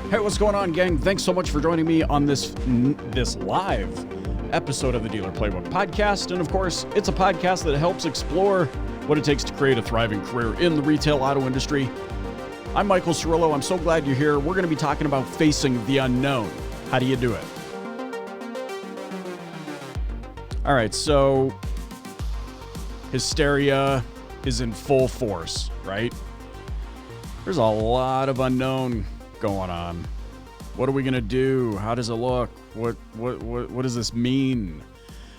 Hey, what's going on, gang? Thanks so much for joining me on this live episode of the Dealer Playbook podcast. And of course, it's a podcast that helps explore what it takes to create a thriving career in the retail auto industry. I'm Michael Cirillo. I'm so glad you're here. We're going to be talking about facing the unknown. How do you do it? All right, so hysteria is in full force, right? There's a lot of unknown going on. What are we gonna do? How does it look? What does this mean?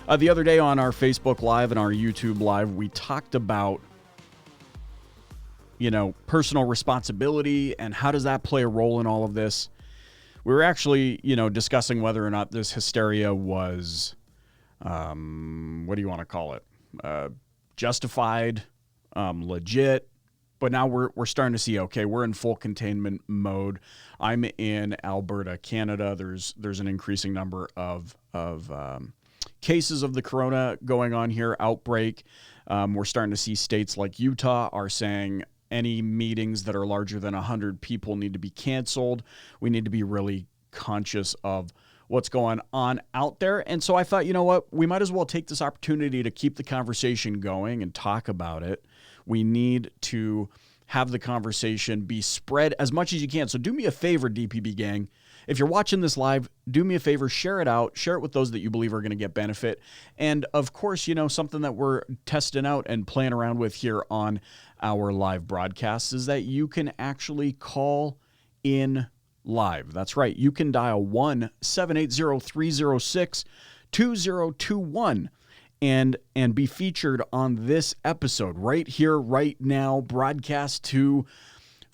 The other day on our Facebook Live and our YouTube Live, we talked about, personal responsibility and how does that play a role in all of this. We were actually, discussing whether or not this hysteria was, what do you want to call it? Justified, legit. But now we're starting to see, okay, we're in full containment mode. I'm in Alberta, Canada. There's an increasing number of cases of the corona going on here, outbreak. We're starting to see states like Utah are saying any meetings that are larger than 100 people need to be canceled. We need to be really conscious of what's going on out there. And so I thought, you know what, we might as well take this opportunity to keep the conversation going and talk about it. We need to have the conversation be spread as much as you can. So do me a favor, DPB gang. If you're watching this live, do me a favor, share it out, share it with those that you believe are going to get benefit. And of course, something that we're testing out and playing around with here on our live broadcasts is that you can actually call in live. That's right. You can dial 1-780-306-2021 and be featured on this episode right here, right now, broadcast to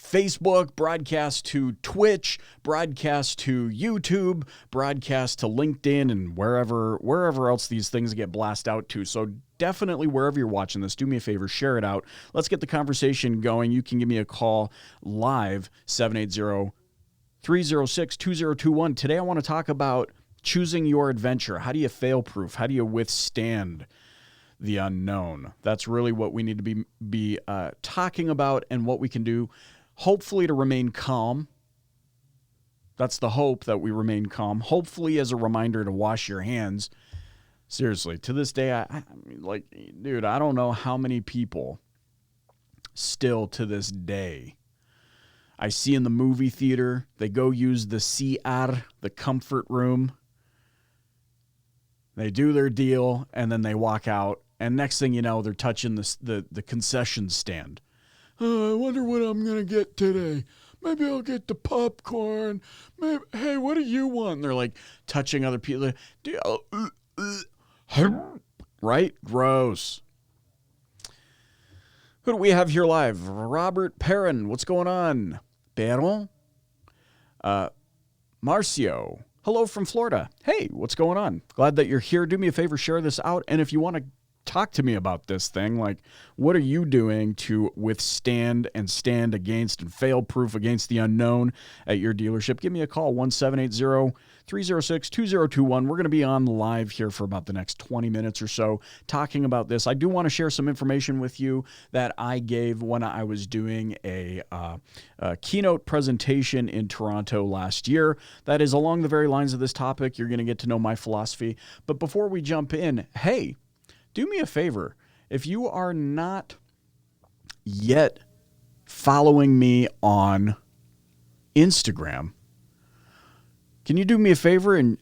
Facebook, broadcast to Twitch, broadcast to YouTube, broadcast to LinkedIn, and wherever else these things get blasted out to. So definitely wherever you're watching this, do me a favor, share it out. Let's get the conversation going. You can give me a call live, 780-306-2021. Today I want to talk about choosing your adventure. How do you fail-proof? How do you withstand the unknown? That's really what we need to be talking about and what we can do, hopefully to remain calm. That's the hope, that we remain calm. Hopefully as a reminder to wash your hands. Seriously, to this day, I don't know how many people still to this day I see in the movie theater, they go use the CR, the comfort room. They do their deal, and then they walk out, and next thing you know, they're touching the concession stand. Oh, I wonder what I'm going to get today. Maybe I'll get the popcorn. Maybe, hey, what do you want? And they're like touching other people. Right? Gross. Who do we have here live? Robert Perrin. What's going on? Perron? Marcio. Hello from Florida. Hey, what's going on? Glad that you're here. Do me a favor, share this out. And if you want to talk to me about this thing, like what are you doing to withstand and stand against and fail-proof against the unknown at your dealership, give me a call, 1-780-306-2021. We're going to be on live here for about the next 20 minutes or so talking about this. I do want to share some information with you that I gave when I was doing a keynote presentation in Toronto last year that is along the very lines of this topic. You're going to get to know my philosophy. But before we jump in, hey, do me a favor. If you are not yet following me on Instagram, can you do me a favor and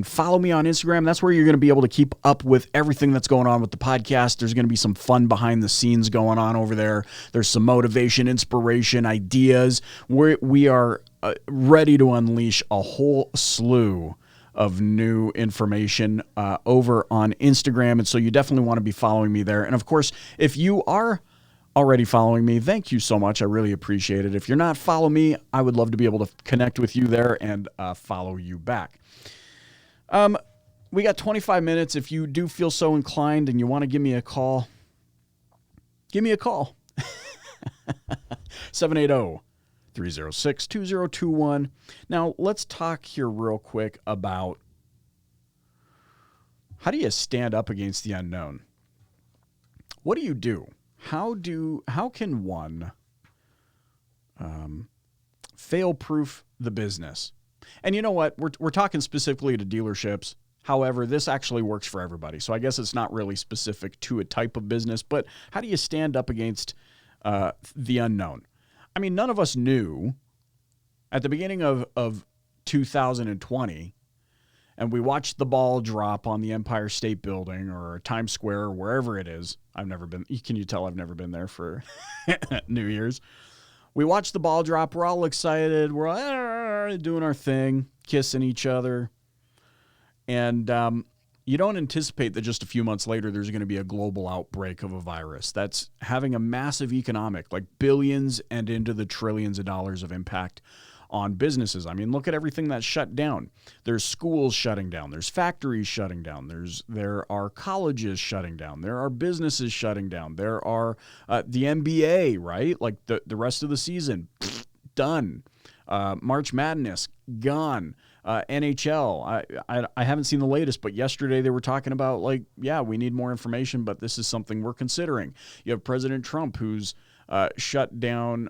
follow me on Instagram? That's where you're going to be able to keep up with everything that's going on with the podcast. There's going to be some fun behind the scenes going on over there. There's some motivation, inspiration, ideas. We are ready to unleash a whole slew of new information over on Instagram. And so you definitely want to be following me there. And of course, if you are already following me, thank you so much. I really appreciate it. If you're not following me, I would love to be able to connect with you there and follow you back. We got 25 minutes. If you do feel so inclined and you want to give me a call, give me a call. 780-306-2021. Now, let's talk here real quick about how do you stand up against the unknown? What do you do? How can one Failproof the business. And you know what? We're talking specifically to dealerships. However, this actually works for everybody. So I guess it's not really specific to a type of business, but how do you stand up against the unknown? I mean, none of us knew at the beginning of 2020, and we watched the ball drop on the Empire State Building or Times Square or wherever it is. I've never been. Can you tell I've never been there for New Year's? We watched the ball drop. We're all excited. We're all doing our thing, kissing each other. And you don't anticipate that just a few months later there's going to be a global outbreak of a virus that's having a massive economic, like billions and into the trillions of dollars of impact on businesses. I mean, look at everything that's shut down. There's schools shutting down. There's factories shutting down. There are colleges shutting down. There are businesses shutting down. There are the NBA, right? Like the rest of the season, done. March Madness, gone. NHL, I haven't seen the latest, but yesterday they were talking about like, yeah, we need more information, but this is something we're considering. You have President Trump who's shut down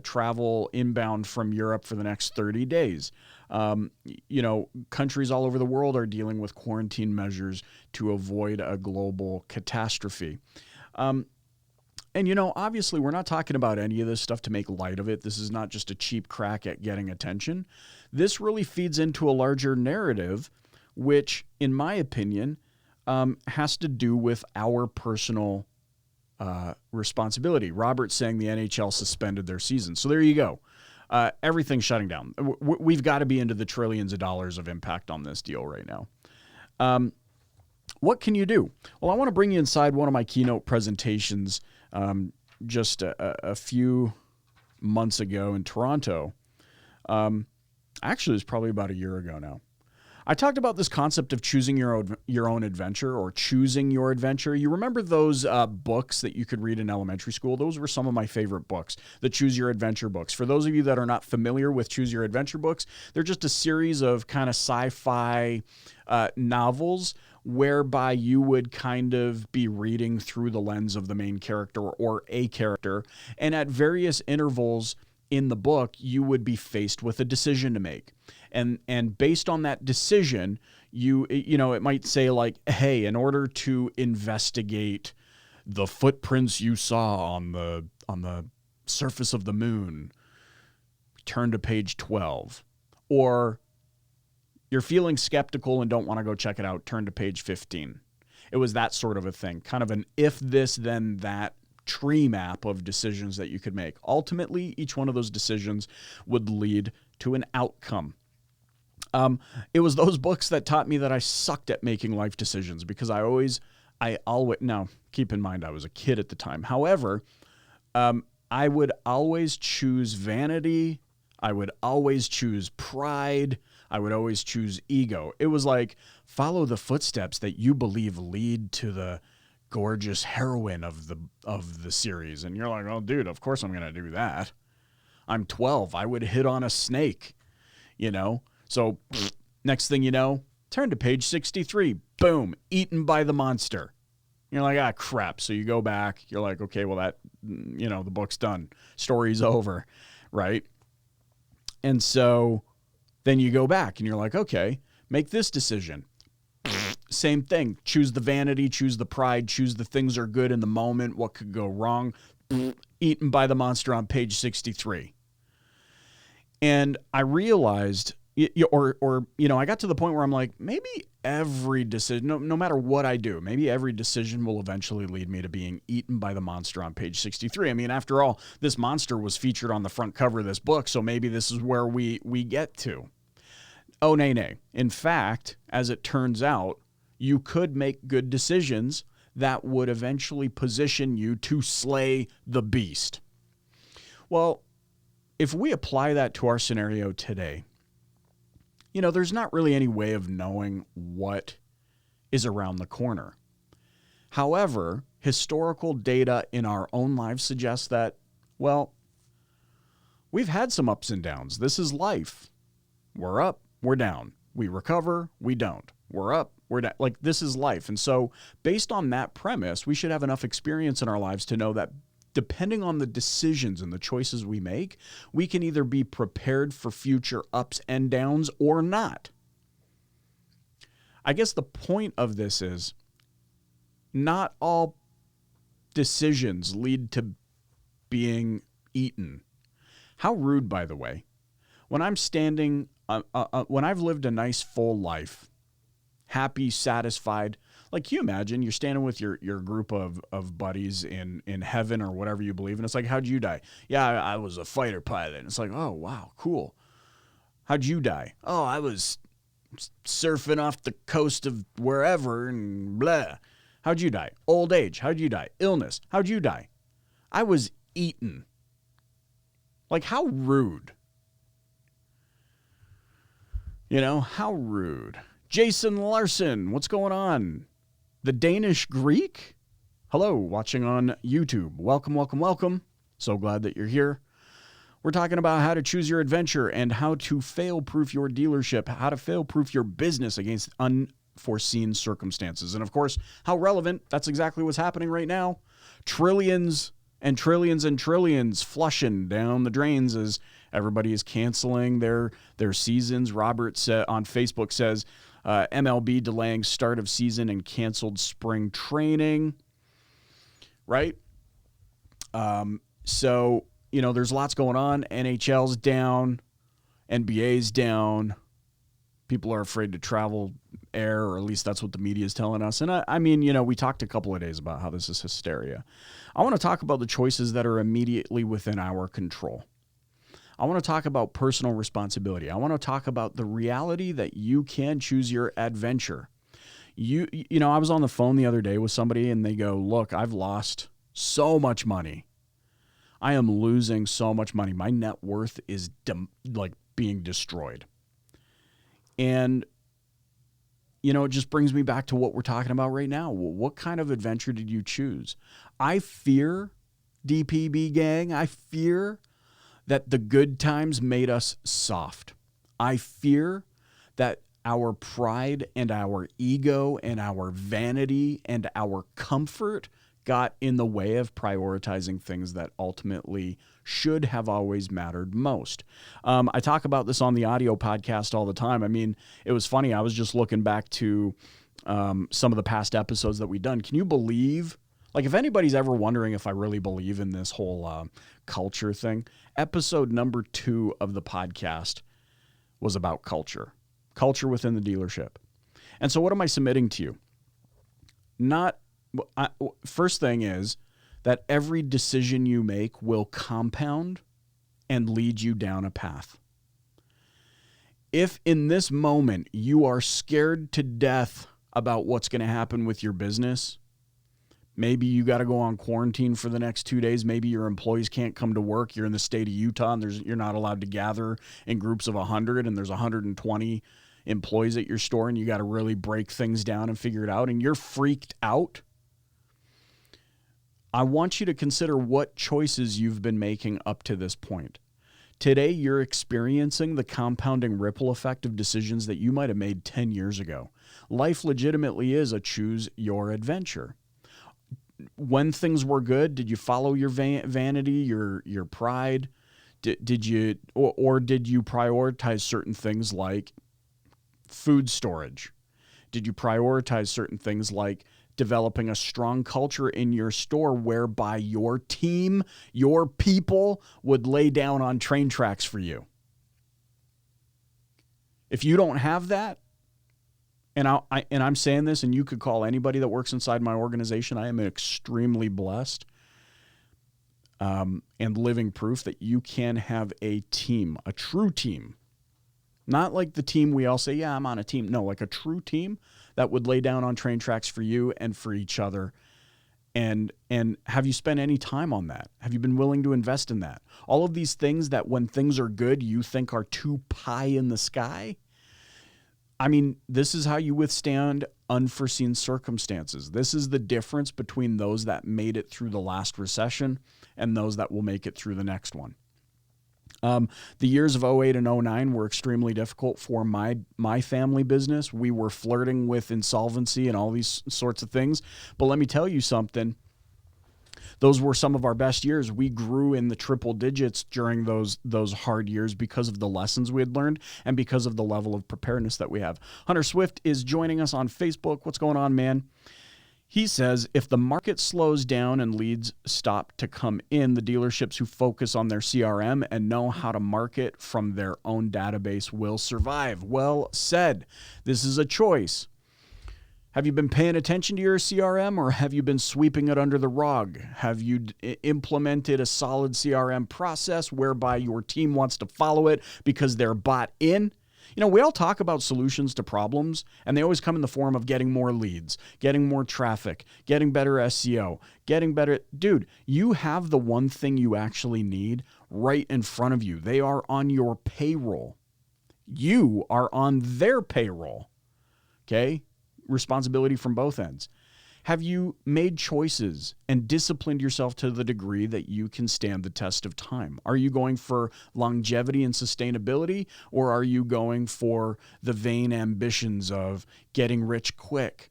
travel inbound from Europe for the next 30 days. Countries all over the world are dealing with quarantine measures to avoid a global catastrophe. And, obviously we're not talking about any of this stuff to make light of it. This is not just a cheap crack at getting attention. This really feeds into a larger narrative, which, in my opinion, has to do with our personal responsibility. Robert's saying the NHL suspended their season. So there you go. Everything's shutting down. We've got to be into the trillions of dollars of impact on this deal right now. What can you do? Well, I want to bring you inside one of my keynote presentations just a few months ago in Toronto. Actually, it was probably about a year ago now. I talked about this concept of choosing your own adventure or choosing your adventure. You remember those books that you could read in elementary school? Those were some of my favorite books, the Choose Your Adventure books. For those of you that are not familiar with Choose Your Adventure books, they're just a series of kind of sci-fi novels whereby you would kind of be reading through the lens of the main character or a character. And at various intervals in the book, you would be faced with a decision to make. And based on that decision, it might say like, hey, in order to investigate the footprints you saw on the surface of the moon, turn to page 12. Or you're feeling skeptical and don't want to go check it out, turn to page 15. It was that sort of a thing, kind of an if this, then that tree map of decisions that you could make. Ultimately, each one of those decisions would lead to an outcome. It was those books that taught me that I sucked at making life decisions because I always, now keep in mind I was a kid at the time. However, I would always choose vanity. I would always choose pride. I would always choose ego. It was like, follow the footsteps that you believe lead to the gorgeous heroine of the series. And you're like, oh, dude, of course I'm going to do that. I'm 12. I would hit on a snake, So next thing you know, turn to page 63. Boom, eaten by the monster. You're like, ah, crap. So you go back. You're like, okay, well, that, the book's done. Story's over, right? And so then you go back and you're like, okay, make this decision. Same thing. Choose the vanity, choose the pride, choose the things are good in the moment. What could go wrong? Eaten by the monster on page 63. And I realized, I got to the point where I'm like, maybe every decision, no matter what I do, maybe every decision will eventually lead me to being eaten by the monster on page 63. I mean, after all, this monster was featured on the front cover of this book, so maybe this is where we get to. Oh, nay. In fact, as it turns out, you could make good decisions that would eventually position you to slay the beast. Well, if we apply that to our scenario today, there's not really any way of knowing what is around the corner. However, historical data in our own lives suggests that, well, we've had some ups and downs. This is life. We're up, we're down. We recover, we don't. We're up, we're down. Like, this is life. And so based on that premise, we should have enough experience in our lives to know that depending on the decisions and the choices we make, we can either be prepared for future ups and downs or not. I guess the point of this is not all decisions lead to being eaten. How rude, by the way. When I'm standing, when I've lived a nice full life, happy, satisfied, like, can you imagine you're standing with your group of buddies in heaven or whatever you believe, and it's like, how'd you die? Yeah, I was a fighter pilot. And it's like, oh, wow, cool. How'd you die? Oh, I was surfing off the coast of wherever and blah. How'd you die? Old age. How'd you die? Illness. How'd you die? I was eaten. Like, how rude. You know, how rude. Jason Larson, what's going on? The Danish Greek? Hello, watching on YouTube. Welcome, welcome, welcome. So glad that you're here. We're talking about how to choose your adventure and how to fail-proof your dealership, how to fail-proof your business against unforeseen circumstances. And of course, how relevant, that's exactly what's happening right now. Trillions and trillions and trillions flushing down the drains as everybody is canceling their seasons. Robert on Facebook says, MLB delaying start of season and canceled spring training, right? So, you know, there's lots going on. NHL's down, NBA's down. People are afraid to travel air, or at least that's what the media is telling us. And I mean, you know, we talked a couple of days about how this is hysteria. I want to talk about the choices that are immediately within our control. I want to talk about personal responsibility. I want to talk about the reality that you can choose your adventure. You know, I was on the phone the other day with somebody and they go, look, I've lost so much money. I am losing so much money. My net worth is like being destroyed. And, you know, it just brings me back to what we're talking about right now. What kind of adventure did you choose? I fear, DPB gang, I fear that the good times made us soft. I fear that our pride and our ego and our vanity and our comfort got in the way of prioritizing things that ultimately should have always mattered most. I talk about this on the audio podcast all the time. I mean, it was funny. I was just looking back to some of the past episodes that we've done. Can you believe, like, if anybody's ever wondering if I really believe in this whole culture thing, episode number 2 of the podcast was about culture within the dealership. And so what am I submitting to you? First thing is that every decision you make will compound and lead you down a path. If in this moment you are scared to death about what's going to happen with your business, maybe you got to go on quarantine for the next 2 days. Maybe your employees can't come to work. You're in the state of Utah and you're not allowed to gather in groups of 100 and there's 120 employees at your store and you got to really break things down and figure it out and you're freaked out. I want you to consider what choices you've been making up to this point. Today, you're experiencing the compounding ripple effect of decisions that you might have made 10 years ago. Life legitimately is a choose your adventure. When things were good, did you follow your vanity, your pride? Did you prioritize certain things like food storage? Did you prioritize certain things like developing a strong culture in your store whereby your team, your people would lay down on train tracks for you? If you don't have that, and I'm saying this, and you could call anybody that works inside my organization, I am extremely blessed and living proof that you can have a team, a true team. Not like the team we all say, yeah, I'm on a team. No, like a true team that would lay down on train tracks for you and for each other. And have you spent any time on that? Have you been willing to invest in that? All of these things that when things are good, you think are too pie in the sky. I mean, this is how you withstand unforeseen circumstances. This is the difference between those that made it through the last recession and those that will make it through the next one. The years of 08 and 09 were extremely difficult for my family business. We were flirting with insolvency and all these sorts of things. But let me tell you something. Those were some of our best years. We grew in the triple digits during those hard years because of the lessons we had learned and because of the level of preparedness that we have. Hunter Swift is joining us on Facebook. What's going on, man? He says, if the market slows down and leads stop to come in, the dealerships who focus on their CRM and know how to market from their own database will survive. Well said. This is a choice. Have you been paying attention to your CRM, or have you been sweeping it under the rug? Have you implemented a solid CRM process whereby your team wants to follow it because they're bought in? You know, we all talk about solutions to problems, and they always come in the form of getting more leads, getting more traffic, getting better SEO, getting better. Dude, you have the one thing you actually need right in front of you. They are on your payroll. You are on their payroll. Okay? Responsibility from both ends. Have you made choices and disciplined yourself to the degree that you can stand the test of time? Are you going for longevity and sustainability, or are you going for the vain ambitions of getting rich quick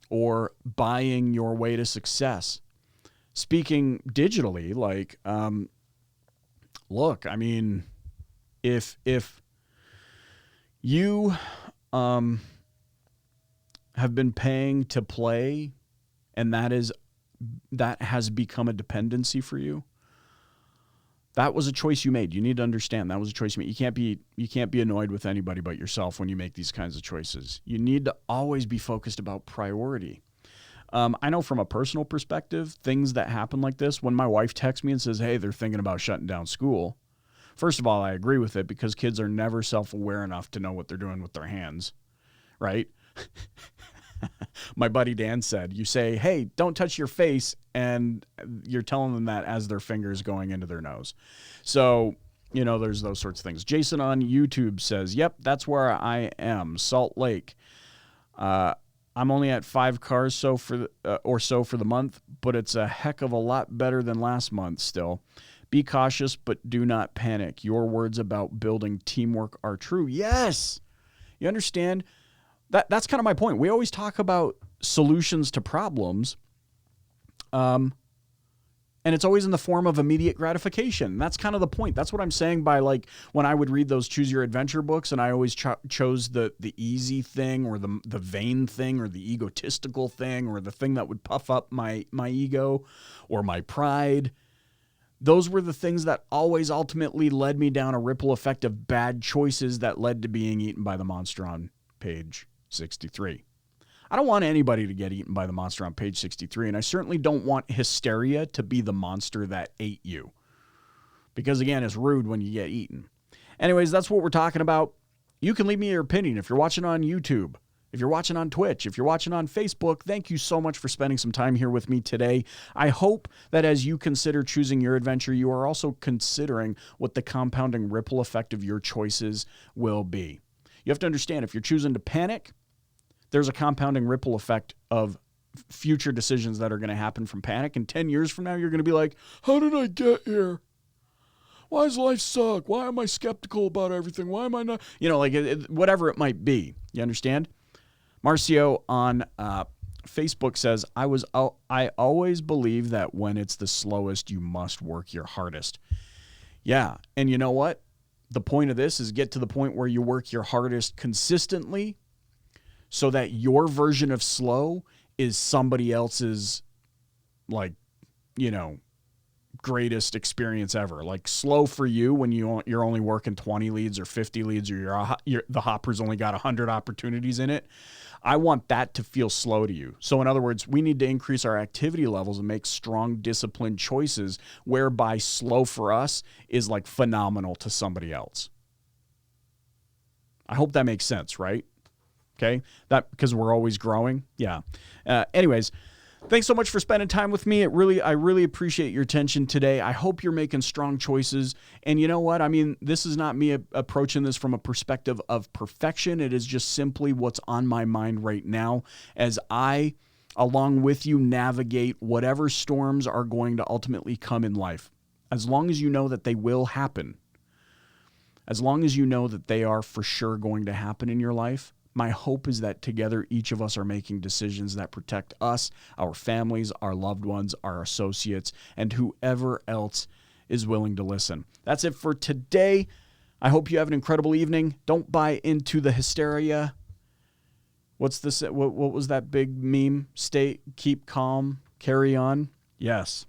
or buying your way to success? Speaking digitally, like, look, I mean, if you have been paying to play, and that has become a dependency for you, that was a choice you made. You need to understand that was a choice you made. You can't be annoyed with anybody but yourself when you make these kinds of choices. You need to always be focused about priority. I know from a personal perspective, things that happen like this, when my wife texts me and says, hey, they're thinking about shutting down school. First of all, I agree with it, because kids are never self-aware enough to know what they're doing with their hands, right? My buddy Dan said, you say, hey, don't touch your face, and you're telling them that as their fingers going into their nose. So, you know, there's those sorts of things. Jason on YouTube says, yep, that's where I am, Salt Lake. I'm only at 5 cars or so for the month, but it's a heck of a lot better than last month still. Be cautious, but do not panic. Your words about building teamwork are true. Yes. You understand? That's kind of my point. We always talk about solutions to problems, and it's always in the form of immediate gratification. That's kind of the point. That's what I'm saying by, like, when I would read those Choose Your Adventure books, and I always chose the easy thing, or the vain thing, or the egotistical thing, or the thing that would puff up my ego or my pride. Those were the things that always ultimately led me down a ripple effect of bad choices that led to being eaten by the monster on page 63. I don't want anybody to get eaten by the monster on page 63, and I certainly don't want hysteria to be the monster that ate you, because, again, it's rude when you get eaten. Anyways, that's what we're talking about. You can leave me your opinion if you're watching on YouTube, if you're watching on Twitch, if you're watching on Facebook. Thank you so much for spending some time here with me today. I hope that as you consider choosing your adventure, you are also considering what the compounding ripple effect of your choices will be. You have to understand, if you're choosing to panic, there's a compounding ripple effect of future decisions that are going to happen from panic. And 10 years from now, you're going to be like, how did I get here? Why does life suck? Why am I skeptical about everything? Why am I not? You know, like whatever it might be. You understand? Marcio on Facebook says, I always believe that when it's the slowest, you must work your hardest. Yeah. And you know what? The point of this is get to the point where you work your hardest consistently, so that your version of slow is somebody else's, like, you know, greatest experience ever. Like, slow for you when you're only working 20 leads or 50 leads, or the hopper's only got 100 opportunities in it. I want that to feel slow to you. So in other words, we need to increase our activity levels and make strong, disciplined choices, whereby slow for us is like phenomenal to somebody else. I hope that makes sense, right? Okay, that because we're always growing. Yeah. Anyways, thanks so much for spending time with me. I really appreciate your attention today. I hope you're making strong choices. And you know what? I mean, this is not me approaching this from a perspective of perfection. It is just simply what's on my mind right now as I, along with you, navigate whatever storms are going to ultimately come in life. As long as you know that they will happen, as long as you know that they are for sure going to happen in your life, My hope is that together, each of us are making decisions that protect us, our families, our loved ones, our associates, and whoever else is willing to listen. That's it for today. I hope you have an incredible evening. Don't buy into the hysteria. What's this? What was that big meme? Keep calm, carry on. Yes.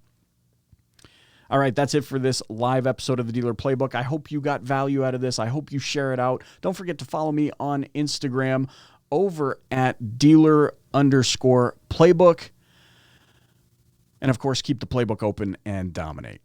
All right, that's it for this live episode of the Dealer Playbook. I hope you got value out of this. I hope you share it out. Don't forget to follow me on Instagram over at dealer_playbook. And of course, keep the playbook open and dominate.